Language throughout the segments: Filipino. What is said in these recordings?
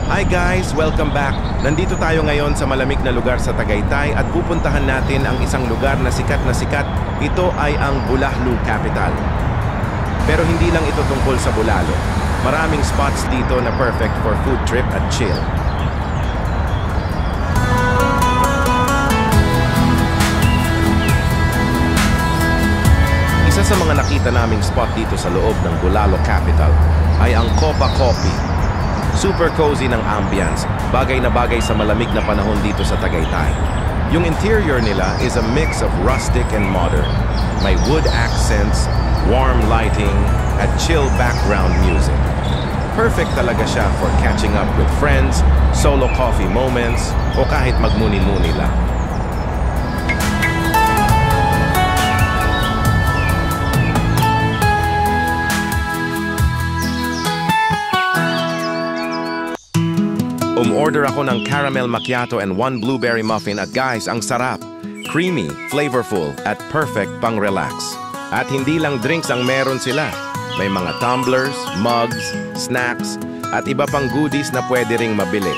Hi guys! Welcome back! Nandito tayo ngayon sa malamig na lugar sa Tagaytay at pupuntahan natin ang isang lugar na sikat na sikat. Ito ay ang Bulalo Capital. Pero hindi lang ito tungkol sa bulalo. Maraming spots dito na perfect for food trip at chill. Isa sa mga nakita naming spot dito sa loob ng Bulalo Capital ay ang Copa Coffee. Super cozy ng ambience, bagay na bagay sa malamig na panahon dito sa Tagaytay. Yung interior nila is a mix of rustic and modern. May wood accents, warm lighting, at chill background music. Perfect talaga siya for catching up with friends, solo coffee moments, o kahit magmuni-muni lang. Umorder ako ng caramel macchiato and 1 blueberry muffin at guys, ang sarap. Creamy, flavorful, at perfect pang relax. At hindi lang drinks ang meron sila. May mga tumblers, mugs, snacks, at iba pang goodies na pwede ring mabili.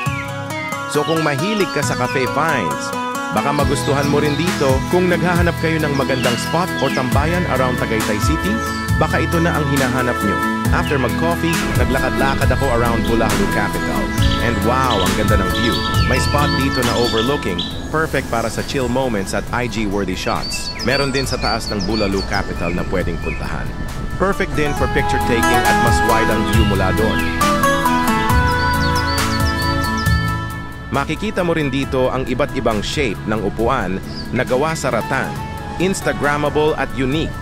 So kung mahilig ka sa cafe finds, baka magustuhan mo rin dito. Kung naghahanap kayo ng magandang spot or tambayan around Tagaytay City, baka ito na ang hinahanap nyo. After mag-coffee, naglakad-lakad ako around Bulalo Capital. And wow, ang ganda ng view. May spot dito na overlooking, perfect para sa chill moments at IG-worthy shots. Meron din sa taas ng Bulalo Capital na pwedeng puntahan. Perfect din for picture taking at mas wide ang view mula doon. Makikita mo rin dito ang iba't ibang shape ng upuan na gawa sa rattan, Instagrammable at unique.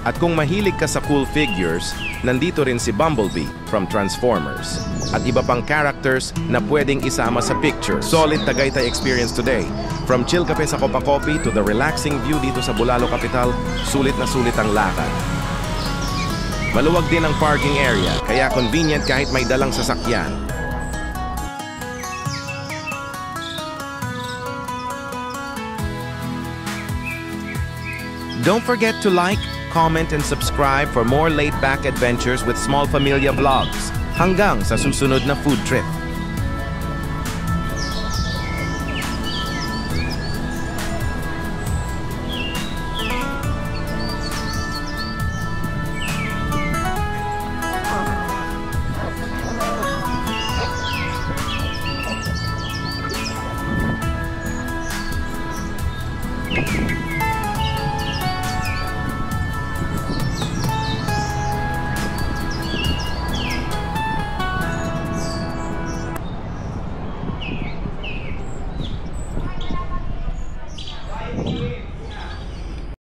At kung mahilig ka sa cool figures, nandito rin si Bumblebee from Transformers. At iba pang characters na pwedeng isama sa picture. Solid Tagaytay experience today. From chill cafe sa Copa Coffee to the relaxing view dito sa Bulalo Capital, sulit na sulit ang lakad. Maluwag din ang parking area, kaya convenient kahit may dalang sasakyan. Don't forget to like, comment, and subscribe for more laid-back adventures with Small Familia Vlogs. Hanggang sa susunod na food trip.